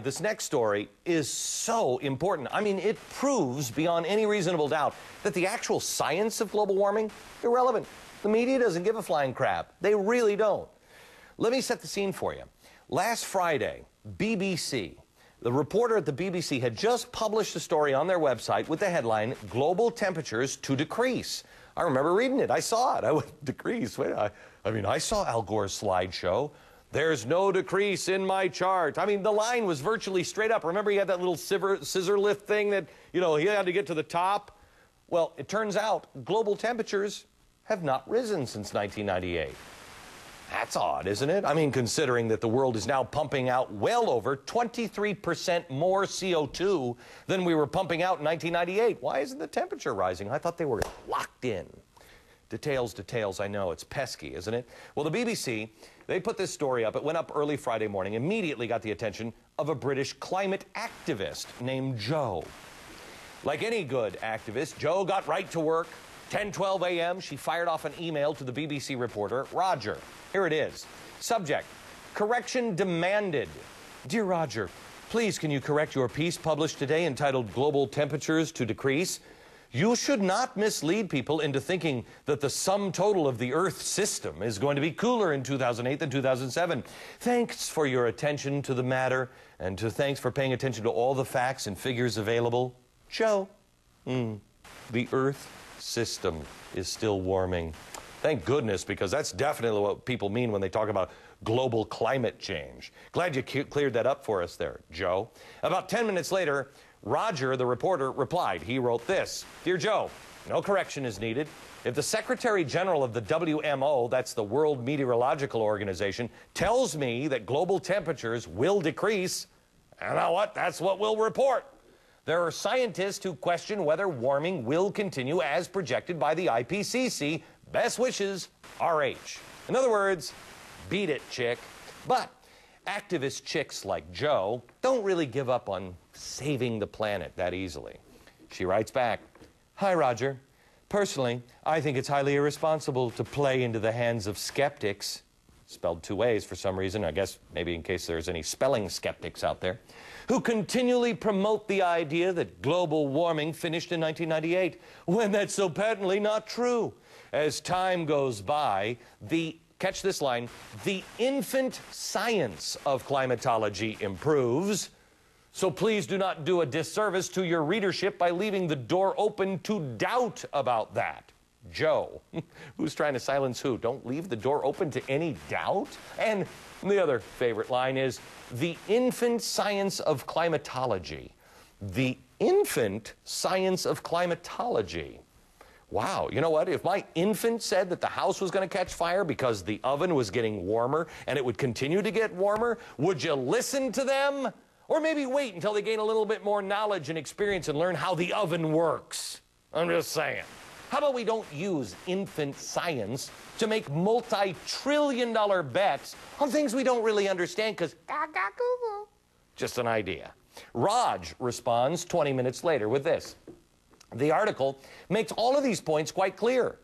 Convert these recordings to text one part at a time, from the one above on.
This next story is so important. I mean, it proves beyond any reasonable doubt that the actual science of global warming, irrelevant. The media doesn't give a flying crap. They really don't. Let me set the scene for you. Last Friday, BBC, the reporter at the BBC had just published a story on their website with the headline, "Global Temperatures to Decrease." I remember reading it. I saw it. I went, decrease? Wait, I mean, I saw Al Gore's slideshow. There's no decrease in my chart. I mean, the line was virtually straight up. Remember he had that little scissor lift thing that, you know, he had to get to the top? Well, it turns out global temperatures have not risen since 1998. That's odd, isn't it? I mean, considering that the world is now pumping out well over 23% more CO2 than we were pumping out in 1998. Why isn't the temperature rising? I thought they were locked in. Details, I know. It's pesky, isn't it? Well, the BBC, they put this story up. It went up early Friday morning, immediately got the attention of a British climate activist named Joe. Like any good activist, Joe got right to work. 10:12 a.m., she fired off an email to the BBC reporter, Roger. Here it is. Subject, correction demanded. Dear Roger, please can you correct your piece published today entitled Global Temperatures to Decrease? You should not mislead people into thinking that the sum total of the Earth system is going to be cooler in 2008 than 2007. Thanks for your attention to the matter, and thanks for paying attention to all the facts and figures available. Joe. The Earth system is still warming. Thank goodness, because that's definitely what people mean when they talk about global climate change. Glad you cleared that up for us there, Joe. About 10 minutes later, Roger, the reporter, replied. He wrote this: Dear Joe, no correction is needed. If the Secretary General of the WMO, that's the World Meteorological Organization, tells me that global temperatures will decrease, you know what? That's what we'll report. There are scientists who question whether warming will continue as projected by the IPCC. Best wishes, RH. In other words, beat it, chick. But activist chicks like Joe don't really give up on saving the planet that easily. She writes back, Hi, Roger. Personally, I think it's highly irresponsible to play into the hands of skeptics, spelled two ways for some reason, I guess maybe in case there's any spelling skeptics out there, who continually promote the idea that global warming finished in 1998, when that's so patently not true. As time goes by, catch this line, the infant science of climatology improves. So please do not do a disservice to your readership by leaving the door open to doubt about that. Joe, who's trying to silence who? Don't leave the door open to any doubt. And the other favorite line is, the infant science of climatology. The infant science of climatology. Wow, you know what? If my infant said that the house was going to catch fire because the oven was getting warmer and it would continue to get warmer, would you listen to them? Or maybe wait until they gain a little bit more knowledge and experience and learn how the oven works? I'm just saying. How about we don't use infant science to make multi-trillion-dollar bets on things we don't really understand because just an idea. Raj responds 20 minutes later with this. The article makes all of these points quite clear.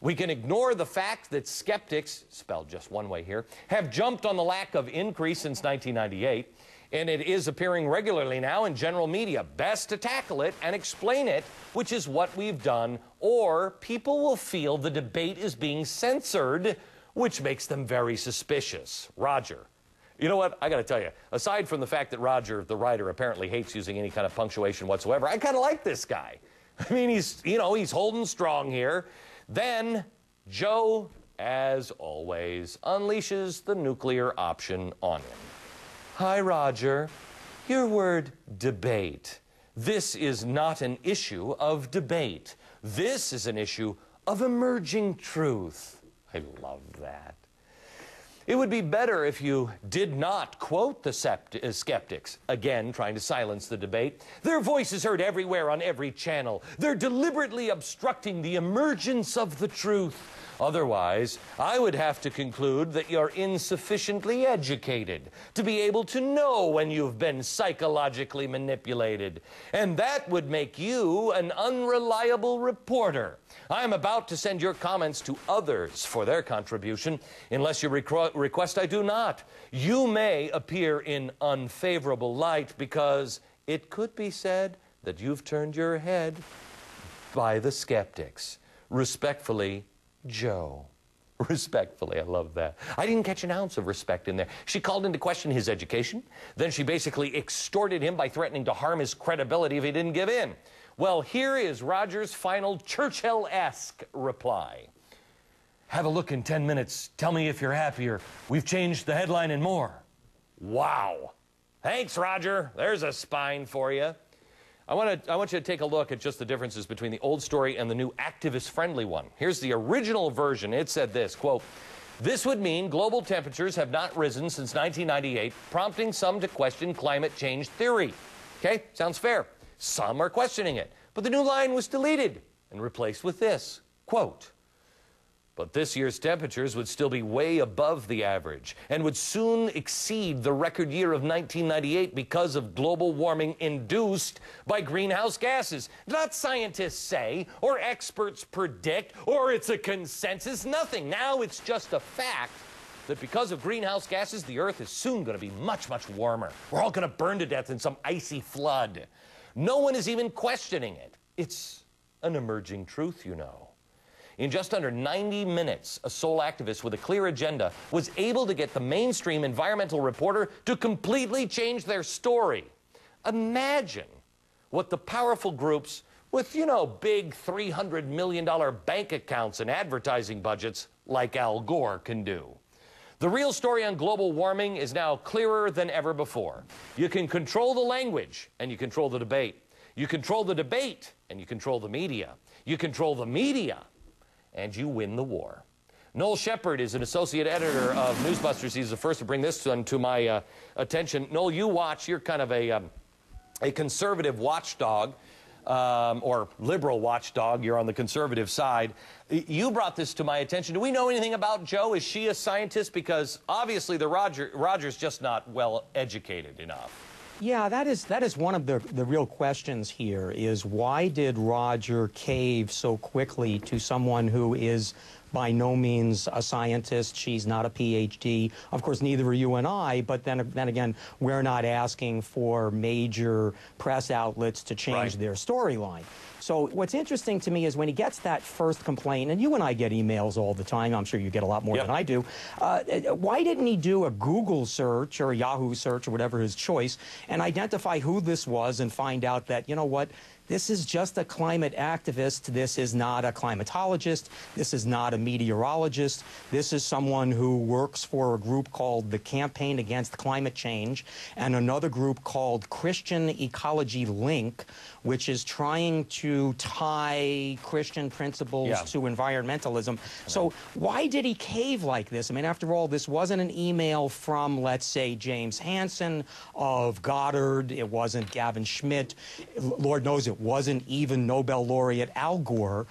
We can ignore the fact that skeptics, spelled just one way here, have jumped on the lack of increase since 1998, and it is appearing regularly now in general media. Best to tackle it and explain it, which is what we've done, or people will feel the debate is being censored, which makes them very suspicious. Roger. You know what? I got to tell you, aside from the fact that Roger, the writer, apparently hates using any kind of punctuation whatsoever, I kind of like this guy. I mean, he's holding strong here. Then Joe, as always, unleashes the nuclear option on him. Hi, Roger. Your word, debate. This is not an issue of debate. This is an issue of emerging truth. I love that. It would be better if you did not quote the skeptics, again trying to silence the debate. Their voice is heard everywhere on every channel. They're deliberately obstructing the emergence of the truth. Otherwise, I would have to conclude that you're insufficiently educated to be able to know when you've been psychologically manipulated. And that would make you an unreliable reporter. I'm about to send your comments to others for their contribution. Unless you request I do not, you may appear in unfavorable light because it could be said that you've turned your head by the skeptics. Respectfully, Joe. Respectfully, I love that. I didn't catch an ounce of respect in there. She called into question his education. Then she basically extorted him by threatening to harm his credibility if he didn't give in. Well, here is Roger's final Churchill-esque reply. Have a look in 10 minutes. Tell me if you're happier. We've changed the headline and more. Wow. Thanks, Roger. There's a spine for you. I want you to take a look at just the differences between the old story and the new activist-friendly one. Here's the original version. It said this, quote, "This would mean global temperatures have not risen since 1998, prompting some to question climate change theory." Okay, sounds fair. Some are questioning it. But the new line was deleted and replaced with this, quote, "But this year's temperatures would still be way above the average and would soon exceed the record year of 1998 because of global warming induced by greenhouse gases. Not scientists say, or experts predict, or it's a consensus, nothing. Now it's just a fact that because of greenhouse gases, the Earth is soon going to be much, much warmer. We're all going to burn to death in some icy flood. No one is even questioning it. It's an emerging truth, you know." In just under 90 minutes, a sole activist with a clear agenda was able to get the mainstream environmental reporter to completely change their story. Imagine what the powerful groups with, you know, big $300 million bank accounts and advertising budgets like Al Gore can do. The real story on global warming is now clearer than ever before. You can control the language, and you control the debate. You control the debate, and you control the media. You control the media, and you win the war. Noel Sheppard is an associate editor of NewsBusters. He's the first to bring this one to my attention. Noel, you're kind of a conservative watchdog, or liberal watchdog. You're on the conservative side. You brought this to my attention. Do we know anything about Jo? Is she a scientist? Because obviously Roger's just not well educated enough. Yeah, that is one of the real questions here, is why did Roger cave so quickly to someone who is by no means a scientist? She's not a PhD. Of course, neither are you and I, but then again, we're not asking for major press outlets to change their storyline. So what's interesting to me is when he gets that first complaint, and you and I get emails all the time, I'm sure you get a lot more than I do, why didn't he do a Google search or a Yahoo search or whatever his choice and identify who this was and find out that, you know what, this is just a climate activist. This is not a climatologist. This is not a meteorologist. This is someone who works for a group called the Campaign Against Climate Change and another group called Christian Ecology Link, which is trying to tie Christian principles to environmentalism. So why did he cave like this? I mean, after all, this wasn't an email from, let's say, James Hansen of Goddard. It wasn't Gavin Schmidt. Lord knows it wasn't even Nobel laureate Al Gore.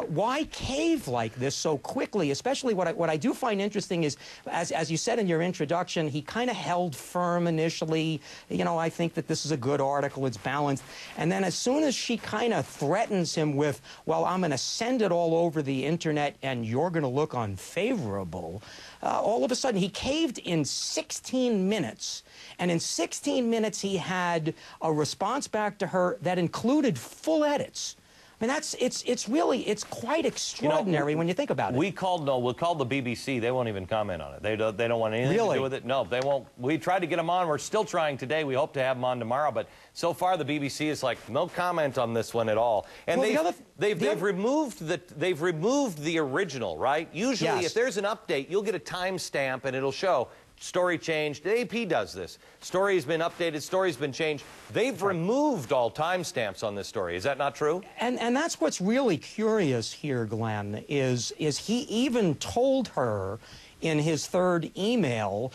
Why cave like this so quickly? Especially what I do find interesting is, as you said in your introduction, he kind of held firm initially. You know, I think that this is a good article, it's balanced. And then as soon as she kind of threatens him with, well, I'm going to send it all over the internet and you're going to look unfavorable, all of a sudden he caved in 16 minutes. And in 16 minutes, he had a response back to her that included full edits. I mean, it's quite extraordinary when you think about it. We'll call the BBC. They won't even comment on it. They don't want anything to do with it. No, they won't. We tried to get them on. We're still trying today. We hope to have them on tomorrow. But so far, the BBC is like, no comment on this one at all. And they've removed the original, right? Usually, if there's an update, you'll get a timestamp and it'll show. Story changed. The AP does this. Story's been updated. Story's been changed. They've removed all timestamps on this story. Is that not true? And that's what's really curious here, Glenn, is he even told her in his third email,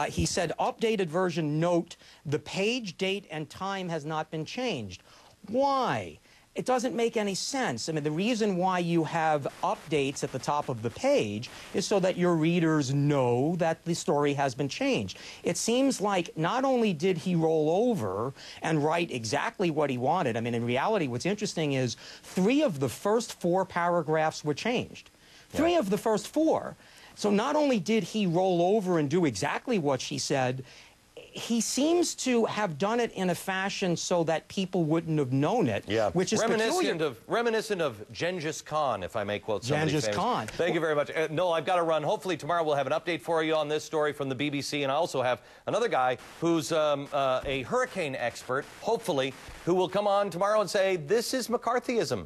he said, updated version, note, the page, date, and time has not been changed. Why? It doesn't make any sense. I mean, the reason why you have updates at the top of the page is so that your readers know that the story has been changed. It seems like not only did he roll over and write exactly what he wanted, I mean, in reality, what's interesting is 3 of the first 4 paragraphs were changed. 3 of the first 4. So not only did he roll over and do exactly what she said, he seems to have done it in a fashion so that people wouldn't have known it, which is reminiscent of Genghis Khan, if I may quote somebody famous. Genghis Khan. Thank you very much. Noel, I've got to run. Hopefully tomorrow we'll have an update for you on this story from the BBC, and I also have another guy who's a hurricane expert, hopefully, who will come on tomorrow and say, this is McCarthyism.